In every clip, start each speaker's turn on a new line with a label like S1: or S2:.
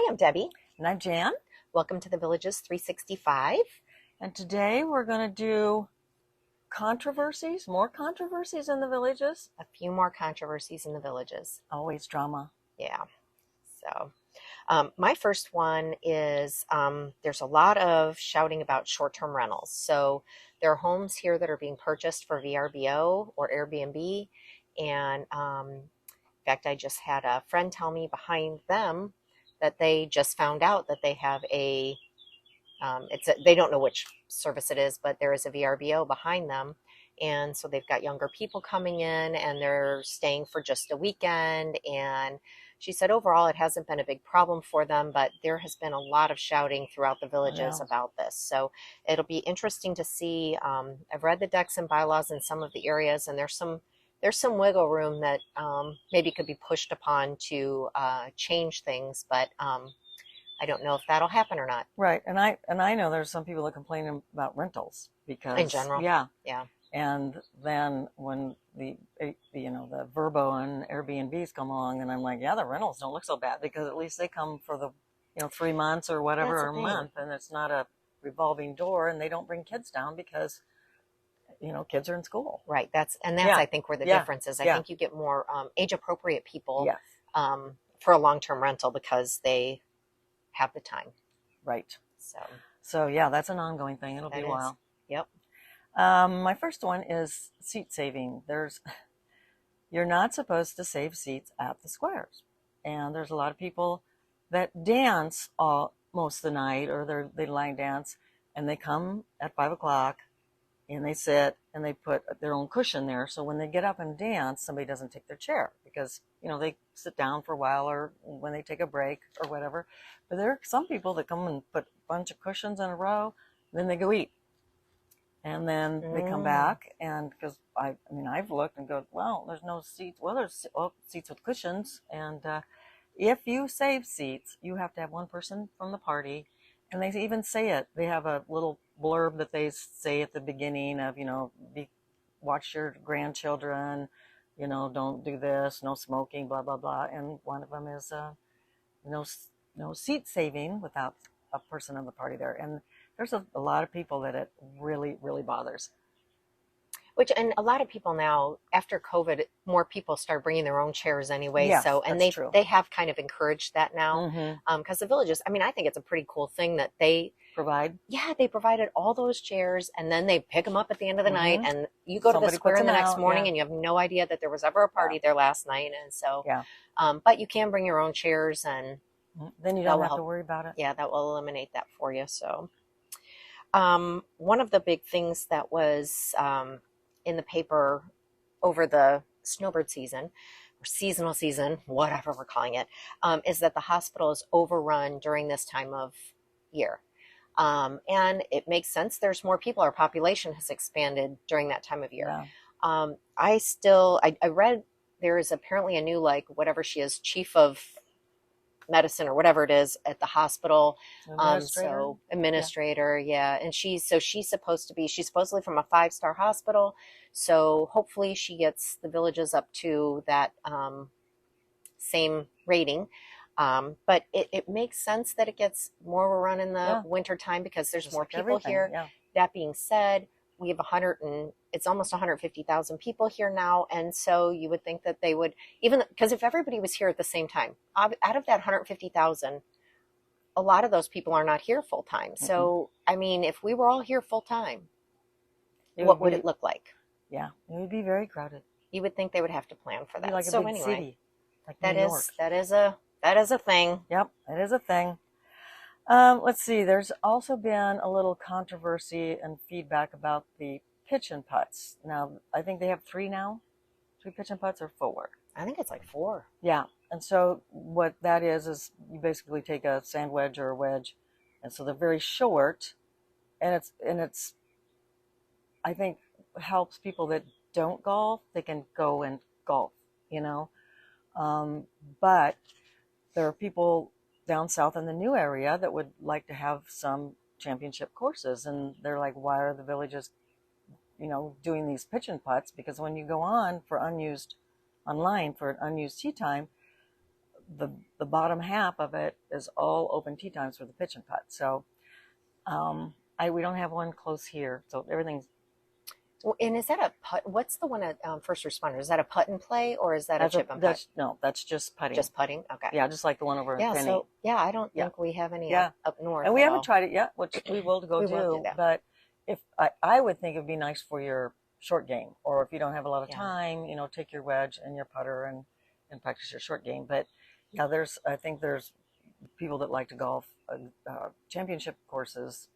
S1: Hi, I'm Debbie.
S2: And I'm Jan.
S1: Welcome to the Villages 365.
S2: And today we're going to do more controversies in the villages.
S1: A few more controversies in the villages.
S2: Always drama.
S1: Yeah. So, my first one is there's a lot of shouting about short-term rentals. So, there are homes here that are being purchased for VRBO or Airbnb. And in fact, I just had a friend tell me behind them that they just found out that they have they don't know which service it is, but there is a VRBO behind them. And so they've got younger people coming in and they're staying for just a weekend. And she said overall it hasn't been a big problem for them, but there has been a lot of shouting throughout the villages about this. So it'll be interesting to see. I've read the decks and bylaws in some of the areas, and there's some wiggle room that maybe could be pushed upon to change things, but I don't know if that'll happen or not.
S2: Right. And I know there's some people that complain about rentals because
S1: In general.
S2: Yeah.
S1: Yeah.
S2: And then when the Verbo and Airbnbs come along, and I'm like, yeah, the rentals don't look so bad because at least they come for the 3 months or whatever, or a month, and it's not a revolving door, and they don't bring kids down because kids are in school.
S1: Right. That's I think where the difference is. I think you get more age appropriate people
S2: Yes.
S1: For a long-term rental because they have the time.
S2: Right.
S1: So
S2: yeah, that's an ongoing thing. It'll be a while.
S1: Yep.
S2: My first one is seat saving. You're not supposed to save seats at the squares. And there's a lot of people that dance most of the night, or they line dance, and they come at 5 o'clock and they sit and they put their own cushion there. So when they get up and dance, somebody doesn't take their chair because, they sit down for a while or when they take a break or whatever. But there are some people that come and put a bunch of cushions in a row, and then they go eat. And then they come back, and because I've looked and go, well, there's no seats. Well, there's seats with cushions. And if you save seats, you have to have one person from the party. And they even say it. They have a little blurb that they say at the beginning of, watch your grandchildren, don't do this, no smoking, blah, blah, blah. And one of them is no seat saving without a person on the party there. And there's a lot of people that it really, really bothers.
S1: And a lot of people now, after COVID, more people start bringing their own chairs anyway.
S2: Yes,
S1: they have kind of encouraged that now.
S2: Mm-hmm.
S1: Because the villages, I think it's a pretty cool thing that they
S2: provide.
S1: Yeah, they provided all those chairs, and then they pick them up at the end of the
S2: Mm-hmm.
S1: night, and you go to the square the next morning, and you have no idea that there was ever a party there last night. And so, but you can bring your own chairs, and
S2: then you don't have to worry about it.
S1: Yeah, that will eliminate that for you. So, one of the big things that was in the paper over the snowbird season or seasonal season, whatever we're calling it, is that the hospital is overrun during this time of year. And it makes sense. There's more people. Our population has expanded during that time of year. Yeah. I read there is apparently a new, whatever she is, chief of medicine or whatever it is at the hospital. Administrator. Yeah. And she's supposedly from a 5-star hospital. So hopefully she gets the villages up to that same rating. But it makes sense that it gets more of a run in the winter time because there's more people here. Yeah. That being said, we have it's almost 150,000 people here now. And so you would think that they would, even because if everybody was here at the same time, out of that 150,000, a lot of those people are not here full time. Mm-hmm. So, if we were all here full time, what would it look like?
S2: Yeah, it would be very crowded.
S1: You would think they would have to plan for that.
S2: Like a big city, like
S1: that
S2: New York.
S1: That is a thing.
S2: Yep, it is a thing. Let's see. There's also been a little controversy and feedback about the pitch and putts. Now, I think they have 3 now. 3 pitch and putts or 4?
S1: I think it's 4.
S2: Yeah. And so what that is you basically take a sand wedge or a wedge, and so they're very short, and it's I think helps people that don't golf. They can go and golf, but there are people down south in the new area that would like to have some championship courses, and they're like, why are the villages doing these pitch and putts? Because when you go online for an unused tee time, the bottom half of it is all open tee times for the pitch and putt. So we don't have one close here, so everything's.
S1: And is that a putt? What's the one at First Responders? Is that a putt and play, or is that a chip and putt?
S2: No, that's just putting.
S1: Just putting. Okay.
S2: Yeah, just like the one over at Penny.
S1: So I don't think we have any up north.
S2: And we haven't tried it yet, which we will go
S1: do that.
S2: But if I would think it'd be nice for your short game, or if you don't have a lot of time, take your wedge and your putter and practice your short game. But I think there's people that like to golf championship courses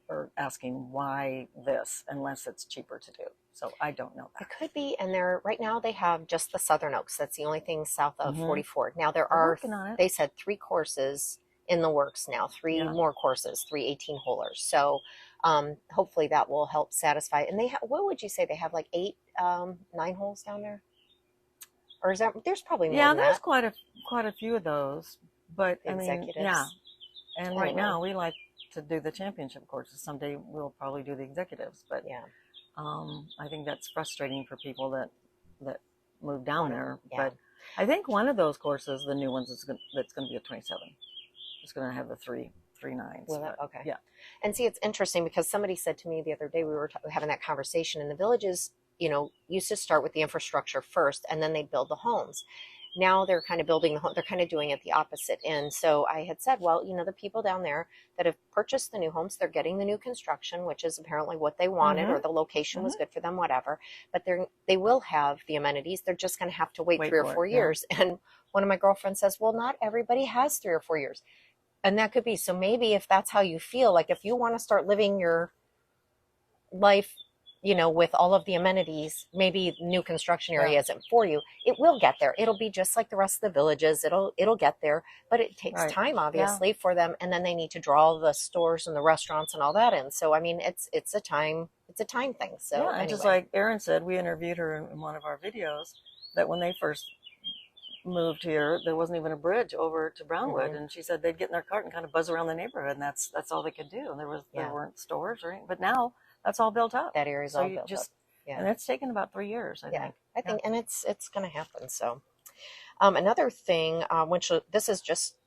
S2: are asking why this, unless it's cheaper to do. So I don't know that.
S1: It could be, and right now they have just the Southern Oaks. That's the only thing south of 44. Now there are, they said 3 courses in the works now, 3 more courses, 3 18-holers. So hopefully that will help satisfy. And they what would you say, they have like 8, 9 holes down there? Or is there's probably more than
S2: there's
S1: that.
S2: quite a few of those. But
S1: executives.
S2: And right now we like to do the championship courses. Someday we'll probably do the executives, but I think that's frustrating for people that move down there. But I think one of those courses, the new ones, that's going to be a 27. It's going to have the three nines.
S1: Okay.
S2: Yeah.
S1: And see, it's interesting because somebody said to me the other day, we were having that conversation, and the villages, used to start with the infrastructure first, and then they'd build the homes. Now they're kind of building the home. They're kind of doing it the opposite. And so I had said, well, the people down there that have purchased the new homes, they're getting the new construction, which is apparently what they wanted, or the location was good for them, whatever. But they will have the amenities. They're just going to have to wait 3 or 4 years. And one of my girlfriends says, well, not everybody has 3 or 4 years. And that could be. So maybe if that's how you feel, like if you want to start living your life with all of the amenities, maybe new construction area isn't for you. It will get there. It'll be just like the rest of the villages. It'll get there, but it takes time, obviously, for them. And then they need to draw the stores and the restaurants and all that in. So, I mean, it's a time thing. So,
S2: and just like Erin said, we interviewed her in one of our videos that when they first moved here, there wasn't even a bridge over to Brownwood, and she said they'd get in their cart and kind of buzz around the neighborhood, and that's all they could do. And there weren't stores or anything. But now that's all built up.
S1: That area's all built up. Yeah.
S2: And it's taken about 3 years, I think.
S1: I think, and it's going to happen. So, another thing, which this is just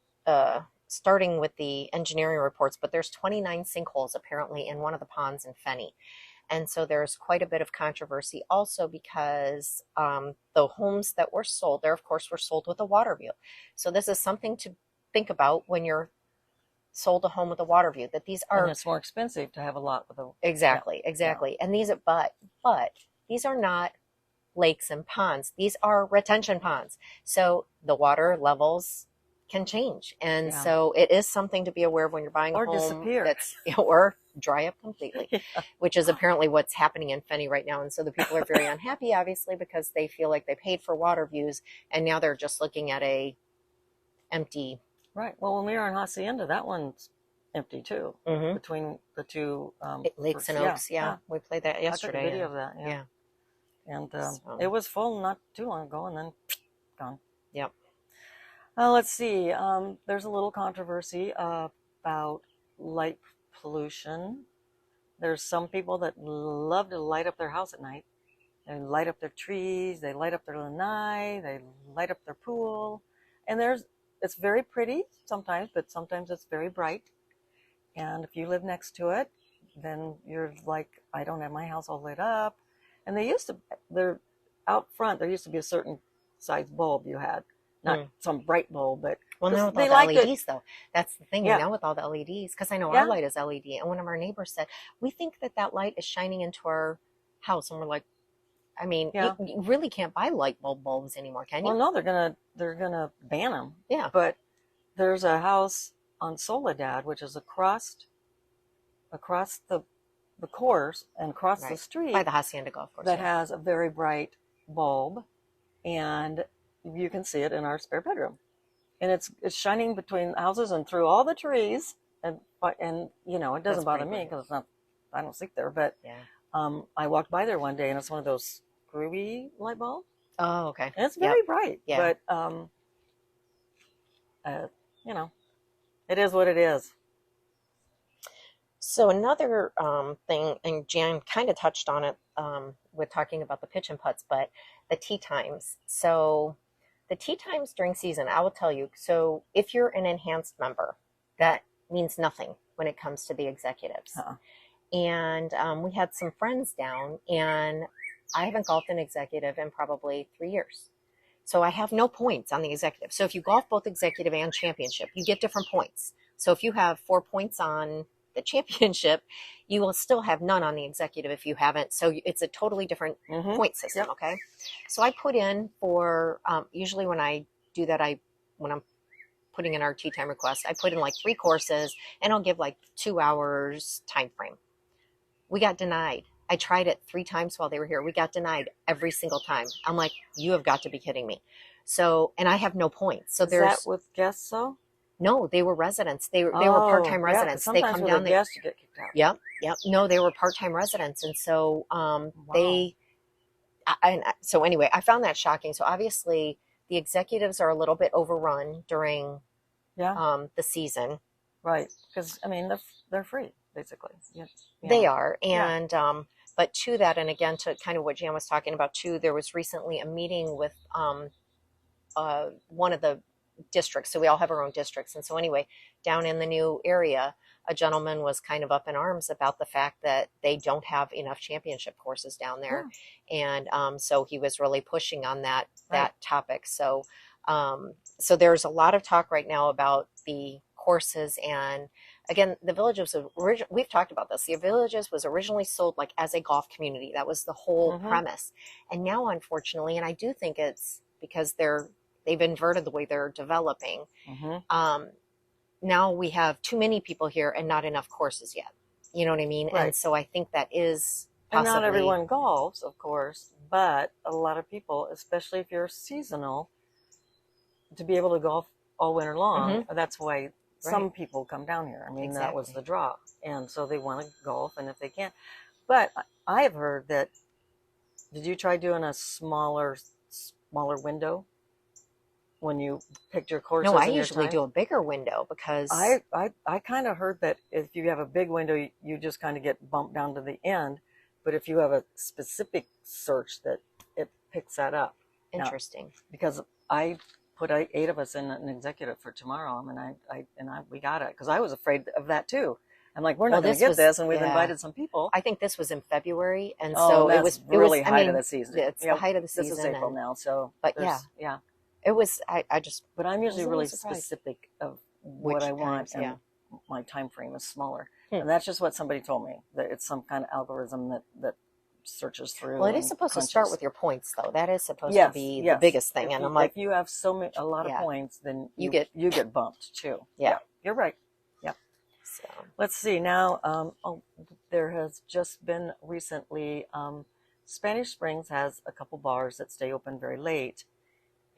S1: starting with the engineering reports, but there's 29 sinkholes apparently in one of the ponds in Fenny. And so there's quite a bit of controversy also because the homes that were sold there, of course, were sold with a water view. So this is something to think about when you're sold a home with a water view, that these are,
S2: and it's more expensive to have a lot with a
S1: exactly. And these are, but these are not lakes and ponds. These are retention ponds. So the water levels can change. And so it is something to be aware of when you're buying a home
S2: disappear.
S1: That's, or dry up completely, which is apparently what's happening in Fenny right now. And so the people are very unhappy, obviously, because they feel like they paid for water views and now they're just looking at a empty.
S2: Right. Well, when we were in Hacienda, that one's empty too, between the two
S1: lakes and oaks. We played that yesterday.
S2: I took a video of that. Yeah. And it was full not too long ago, and then gone.
S1: Yep.
S2: Let's see. There's a little controversy about light pollution. There's some people that love to light up their house at night. They light up their trees. They light up their lanai. They light up their pool. And it's very pretty sometimes, but sometimes it's very bright. And if you live next to it, then you're like, I don't have my house all lit up. And they're out front, there used to be a certain size bulb you had. Not some bright bulb, but
S1: well, now with all the LEDs, though, that's the thing. Now with all the LEDs, because I know our light is LED, and one of our neighbors said we think that light is shining into our house, and we're like, I mean, you really can't buy light bulbs anymore, can you?
S2: Well, no, they're gonna ban them.
S1: Yeah,
S2: but there's a house on Soledad, which is across the course and across the street
S1: by the Hacienda Golf Course
S2: that has a very bright bulb, and you can see it in our spare bedroom, and it's shining between houses and through all the trees, and it doesn't bother me because it's not, I don't sleep there, but I walked by there one day and it's one of those screwy light bulbs.
S1: Oh, okay.
S2: And it's very bright, but it is what it is.
S1: So another thing, and Jan kind of touched on it with talking about the pitch and putts, but the tee times. So The tee times during season, I will tell you. So if you're an enhanced member, that means nothing when it comes to the executives.
S2: Uh-uh.
S1: And we had some friends down, and I haven't golfed an executive in probably 3 years. So I have no points on the executive. So if you golf both executive and championship, you get different points. So if you have 4 points on the championship, you will still have none on the executive if you haven't. So it's a totally different point system.
S2: Yep.
S1: Okay. So I put in for, usually when I do that, when I'm putting in our tee time request, I put in like 3 courses, and I'll give like 2 hours time frame. We got denied. I tried it 3 times while they were here. We got denied every single time. I'm like, you have got to be kidding me. So, and I have no points. So
S2: Is that with guests though?
S1: no, they were residents. They were part-time residents. They
S2: sometimes
S1: come
S2: with
S1: down.
S2: a guest, you get kicked out.
S1: Yep. No, they were part-time residents, and so
S2: Wow.
S1: so anyway, I found that shocking. So obviously, the executives are a little bit overrun during the season.
S2: Right, because I mean they're free basically. Yeah.
S1: They are, and but to that, and again to kind of what Jan was talking about too, there was recently a meeting with one of the districts. So we all have our own districts, and so anyway, down in the new area, a gentleman was kind of up in arms about the fact that they don't have enough championship courses down there, and so he was really pushing on that topic. So so there's a lot of talk right now about the courses. And again, the Villages we've talked about this. The Villages was originally sold like as a golf community. That was the whole premise. And now, unfortunately, and I do think it's because they've inverted the way they're developing. Now we have too many people here and not enough courses yet. You know what I mean? Right. And so I think that is possibly...
S2: And not everyone golfs, of course, but a lot of people, especially if you're seasonal, to be able to golf all winter long, that's why some people come down here. I mean, that was the draw. And so they want to golf, and if they can't. But I have heard that, did you try doing a smaller window when you picked your courses?
S1: No, I usually do a bigger window because...
S2: I kind of heard that if you have a big window, you just kind of get bumped down to the end. But if you have a specific search, that it picks that up.
S1: Interesting.
S2: Now, because I put 8 of us in an executive for tomorrow, and we got it because I was afraid of that too. I'm like, we're not going to get this, and we've invited some people.
S1: I think this was in February, and so it was
S2: really height of the season.
S1: It's the height of the season.
S2: This is April now, so
S1: but it was. But
S2: I'm usually really specific of what I want, and my time frame is smaller, and that's just what somebody told me, that it's some kind of algorithm that searches through.
S1: Well, it is supposed to start with your points, though. That is supposed to be the biggest thing. And I'm like,
S2: if you have a lot of points, then you get bumped too.
S1: Yeah,
S2: you're right. Yeah. So let's see now. There has just been recently. Spanish Springs has a couple bars that stay open very late,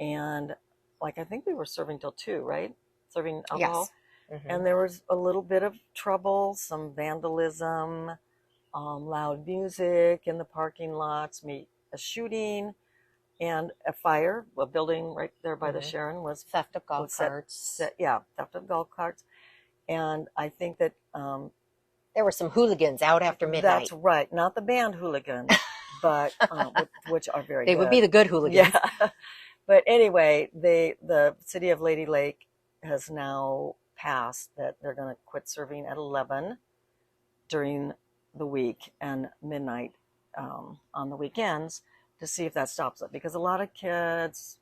S2: and like I think we were serving till 2, right? Serving alcohol. Yes. And there was a little bit of trouble, some vandalism. Loud music in the parking lots, a shooting, and a fire. A building right there by the Sharon was
S1: theft of golf carts.
S2: Theft of golf carts. And I think that
S1: there were some hooligans out after midnight.
S2: That's right, not the band hooligans, but which are very
S1: they
S2: good.
S1: Would be the good hooligans.
S2: Yeah. But anyway, the city of Lady Lake has now passed that they're going to quit serving at 11 during the week and midnight on the weekends, to see if that stops it, because a lot of kids,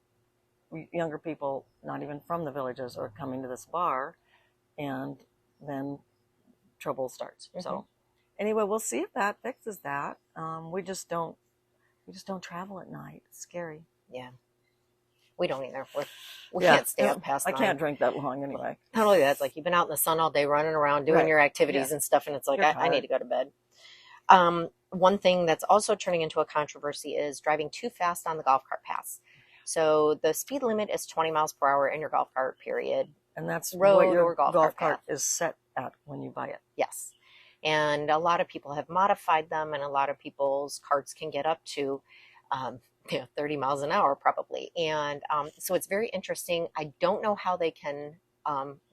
S2: younger people, not even from the Villages, are coming to this bar, and then trouble starts. So anyway, we'll see if that fixes that. We just don't travel at night. It's scary.
S1: Yeah, we don't either. We can't stay up past 9.
S2: I can't drink that long anyway.
S1: Not only that, it's like you've been out in the sun all day running around doing your activities and stuff, and it's like, I need to go to bed. One thing that's also turning into a controversy is driving too fast on the golf cart paths. So the speed limit is 20 miles per hour in your golf cart, period.
S2: And that's
S1: road
S2: what your
S1: or golf
S2: cart is set at when you buy it.
S1: Yes. And a lot of people have modified them, and a lot of people's carts can get up to 30 miles an hour probably. And so it's very interesting. I don't know how they can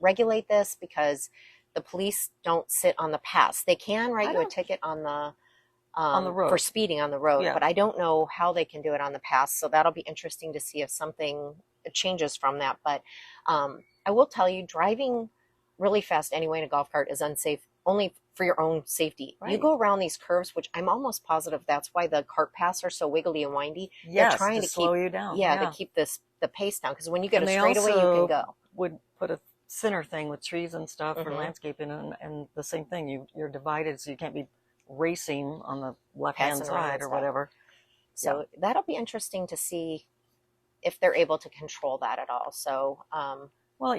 S1: regulate this, because the police don't sit on the paths. They can write you a ticket on the road for speeding on the road, but I don't know how they can do it on the pass. So that'll be interesting to see if something changes from that. But I will tell you, driving really fast anyway in a golf cart is unsafe only for your own safety. You
S2: Right.
S1: go around these curves, which I'm almost positive that's why the cart paths are so wiggly and windy. They're
S2: Yes,
S1: trying
S2: to
S1: to
S2: slow
S1: keep,
S2: you down.
S1: yeah, to
S2: Yeah.
S1: keep the pace down. Because when you get
S2: And
S1: a
S2: they
S1: straightaway, you can
S2: also
S1: go.
S2: would put a center thing with trees and stuff for
S1: Hmm.
S2: landscaping, and the same thing. You're divided, so you can't be racing on the left hand
S1: Passing around
S2: side
S1: and
S2: or
S1: stuff.
S2: whatever. Yeah.
S1: So that'll be interesting to see if they're able to control that at all. So,
S2: Well,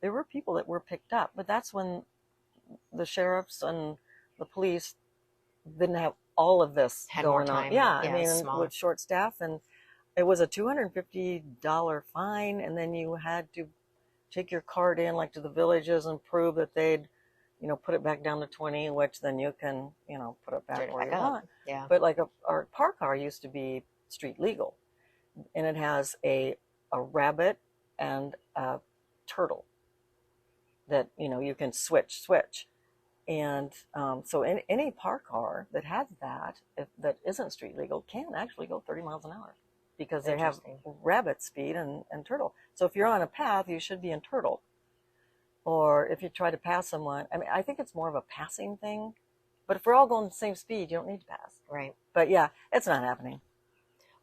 S2: there were people that were picked up, but that's when the sheriffs and the police didn't have all of this
S1: had more
S2: going on.
S1: time.
S2: Yeah, I
S1: Yeah,
S2: mean,
S1: smaller.
S2: with short staff, and it was a $250 fine, and then you had to take your card in like to the villages and prove that they'd, put it back down to 20, which then you can, put it back
S1: Turn it
S2: where
S1: back
S2: you
S1: up.
S2: want.
S1: Yeah.
S2: But like our park car used to be street legal, and it has a rabbit and a turtle that you can switch. And so any park car that has that, that isn't street legal, can actually go 30 miles an hour because they have
S1: Interesting.
S2: rabbit speed and turtle. So if you're on a path, you should be in turtle. Or if you try to pass someone, I mean, I think it's more of a passing thing. But if we're all going the same speed, you don't need to pass.
S1: Right.
S2: But yeah, it's not happening.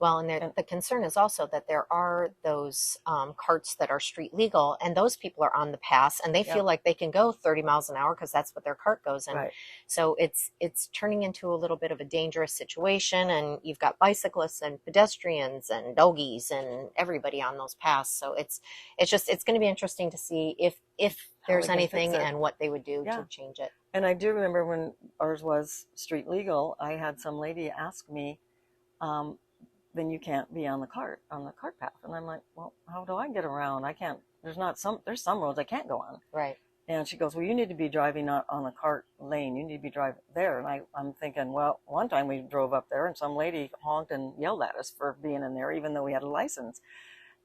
S1: Well, and the concern is also that there are those carts that are street legal, and those people are on the pass, and they feel
S2: Yep.
S1: like they can go 30 miles an hour because that's what their cart goes in.
S2: Right.
S1: So it's turning into a little bit of a dangerous situation, and you've got bicyclists and pedestrians and doggies and everybody on those paths. So it's going to be interesting to see if
S2: How
S1: there's
S2: we can fix
S1: anything
S2: it.
S1: and what they would do
S2: Yeah.
S1: to change it.
S2: And I do remember when ours was street legal, I had some lady ask me, then you can't be on the cart path. And I'm like, well, how do I get around? I can't, there's some roads I can't go on.
S1: Right.
S2: And she goes, well, you need to be driving not on the cart lane. You need to be driving there. And I'm thinking, well, one time we drove up there and some lady honked and yelled at us for being in there, even though we had a license.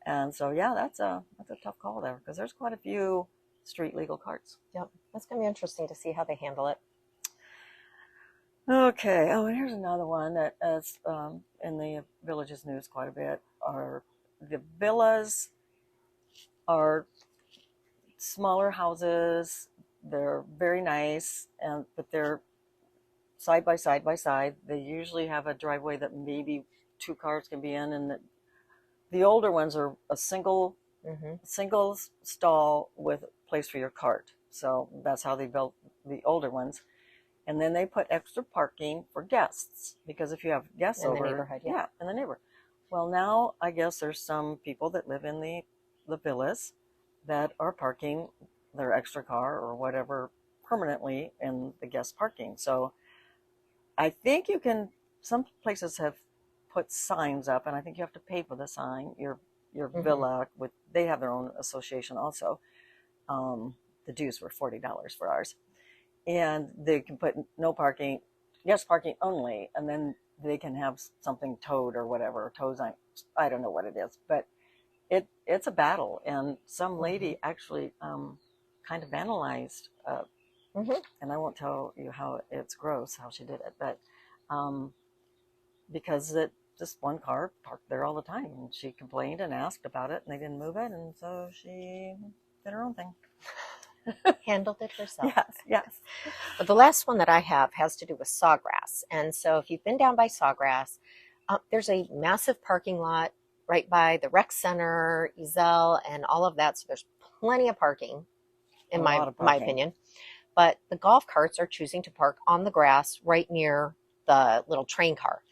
S2: And so, yeah, that's a tough call there because there's quite a few street legal carts.
S1: Yep. That's going to be interesting to see how they handle it.
S2: Okay. Oh, and here's another one that is in the Villages news quite a bit. Are the villas are smaller houses. They're very nice, but they're side by side. They usually have a driveway that maybe two cars can be in, and the older ones are a single stall with a place for your cart. So that's how they built the older ones. And then they put extra parking for guests because if you have guests
S1: In the
S2: over,
S1: neighborhood, yeah.
S2: yeah, in the neighborhood. Well, now I guess there's some people that live in the villas that are parking their extra car or whatever permanently in the guest parking. So I think some places have put signs up, and I think you have to pay for the sign. Your villa, they have their own association also. The dues were $40 for ours. And they can put no parking, yes, parking only, and then they can have something towed or whatever, tows on, I don't know what it is, but it's a battle. And some lady actually kind of vandalized, and I won't tell you how it's gross how she did it, but because just one car parked there all the time, and she complained and asked about it, and they didn't move it, and so she did her own thing.
S1: Handled it herself.
S2: Yes.
S1: But the last one that I have has to do with Sawgrass. And so if you've been down by Sawgrass, there's a massive parking lot right by the rec center, Ezel, and all of that. So there's plenty of parking, in my opinion. But the golf carts are choosing to park on the grass right near the little train car.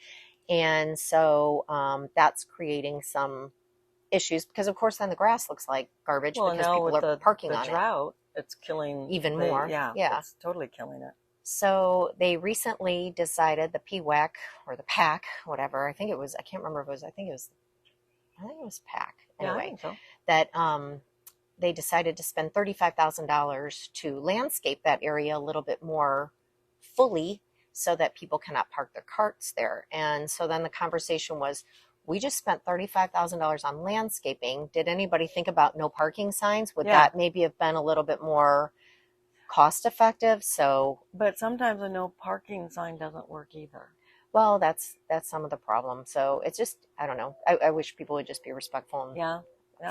S1: And so that's creating some issues because, of course, then the grass looks like garbage because people are parking on it.
S2: Drought, it's killing
S1: even more.
S2: Yeah, it's totally killing it.
S1: So they recently decided, the PWAC or the PAC, whatever, I think it was, I can't remember if it was, I think it was PAC anyway,
S2: I think so.
S1: that they decided to spend $35,000 to landscape that area a little bit more fully so that people cannot park their carts there. And so then the conversation was, we just spent $35,000 on landscaping. Did anybody think about no parking signs? Would that maybe have been a little bit more cost effective? So,
S2: but sometimes a no parking sign doesn't work either.
S1: Well, that's some of the problem. So it's just, I don't know. I wish people would just be respectful and
S2: Yeah.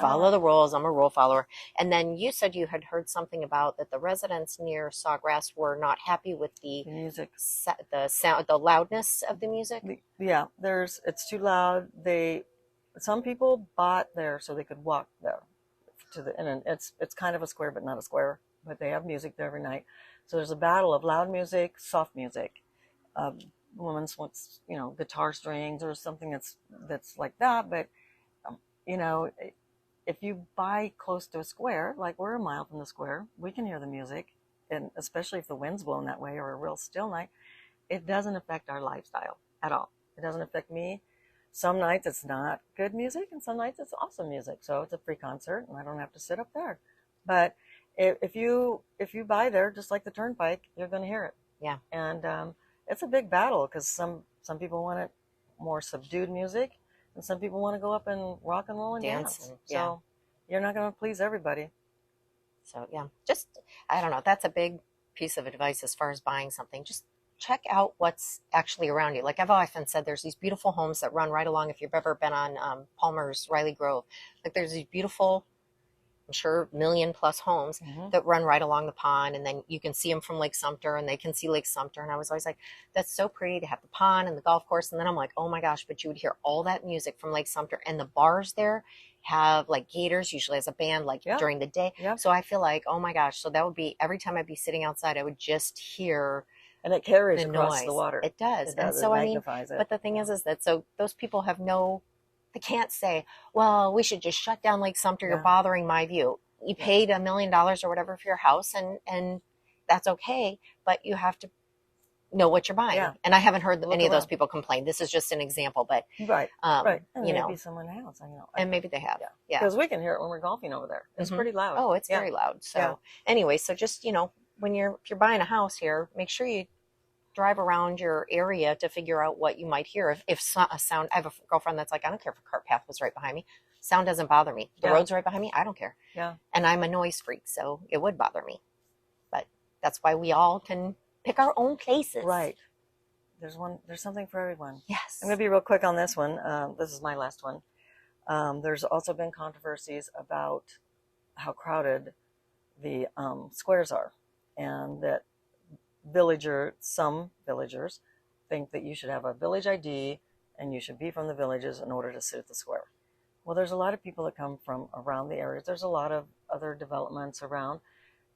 S1: follow
S2: No,
S1: the rules. I'm a rule follower. And then you said you had heard something about that the residents near Sawgrass were not happy with
S2: the music.
S1: the sound, the loudness of the music.
S2: Yeah, it's too loud. Some people bought there so they could walk there and it's kind of a square, but not a square. But they have music there every night. So there's a battle of loud music, soft music. Women's wants, guitar strings or something that's like that. But um, you know, if you buy close to a square, like we're a mile from the square, we can hear the music, and especially if the wind's blowing that way or a real still night, it doesn't affect our lifestyle at all. It doesn't affect me. Some nights it's not good music, and some nights it's awesome music. So it's a free concert, and I don't have to sit up there. But if you buy there, just like the Turnpike, you're going to hear it.
S1: Yeah.
S2: And it's a big battle because some people want it more subdued music, and some people want to go up and rock and roll and dance. So you're not going to please everybody.
S1: So yeah, just, I don't know. That's a big piece of advice as far as buying something. Just check out what's actually around you. Like I've often said, there's these beautiful homes that run right along. If you've ever been on Palmer's Riley Grove, like there's these beautiful, I'm sure, million-plus homes that run right along the pond, and then you can see them from Lake Sumter, and they can see Lake Sumter. And I was always like, that's so pretty to have the pond and the golf course. And then I'm like, oh my gosh, but you would hear all that music from Lake Sumter, and the bars there have like Gators, usually as a band, like during the day. So I feel like, oh my gosh, so that would be every time I'd be sitting outside, I would just hear.
S2: And it carries
S1: the
S2: across
S1: noise.
S2: the water.
S1: It does. And so I mean, but the thing is that so those people have they can't say, well, we should just shut down Lake Sumter. You're bothering my view. You paid $1 million or whatever for your house, and that's okay, but you have to know what you're buying. And I haven't heard any of those people complain. This is just an example, but
S2: right. And
S1: maybe
S2: someone else,
S1: and maybe they have.
S2: Because we can hear it when we're golfing over there. It's pretty loud.
S1: Oh, it's very loud. So anyway, so just when if you're buying a house here, make sure you drive around your area to figure out what you might hear. If a sound, I have a girlfriend that's like, I don't care if a cart path was right behind me. Sound doesn't bother me. The road's right behind me. I don't care.
S2: Yeah.
S1: And I'm a noise freak, so it would bother me. But that's why we all can pick our own places.
S2: Right. There's something for everyone.
S1: Yes.
S2: I'm going to be real quick on this one. This is my last one. There's also been controversies about how crowded the squares are, and that some villagers think that you should have a village ID and you should be from the villages in order to sit at the square. Well, there's a lot of people that come from around the areas. There's a lot of other developments around,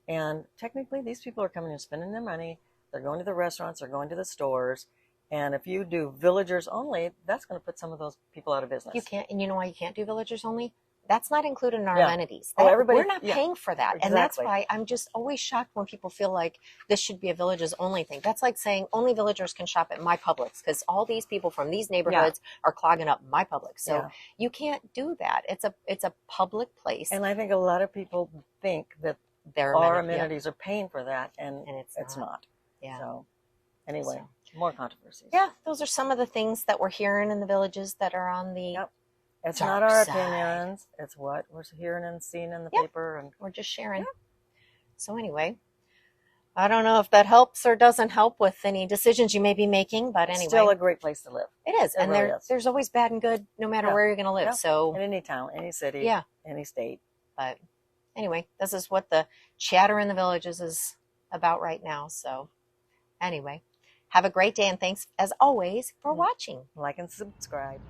S2: and technically these people are coming and spending their money. They're going to the restaurants, they're going to the stores, and if you do villagers only, that's going to put some of those people out of business.
S1: You can't, and you know why you can't do villagers only? That's not included in our amenities. We're not paying for that.
S2: Exactly.
S1: And that's why I'm just always shocked when people feel like this should be a villages only thing. That's like saying only villagers can shop at my Publix, because all these people from these neighborhoods are clogging up my Publix. So you can't do that. It's a public place.
S2: And I think a lot of people think that our amenities are paying for that, and it's not.
S1: Yeah.
S2: So anyway, more controversies.
S1: Yeah, those are some of the things that we're hearing in the villages that are on the
S2: It's not our opinions. It's what we're hearing and seeing in the paper, and
S1: we're just sharing. So anyway, I don't know if that helps or doesn't help with any decisions you may be making, but anyway,
S2: still a great place to live.
S1: It is, and really there's always bad and good, no matter where you're going to live. So
S2: in any town, any city, any state.
S1: But anyway, this is what the chatter in the villages is about right now. So anyway, have a great day, and thanks as always for watching.
S2: Like and subscribe.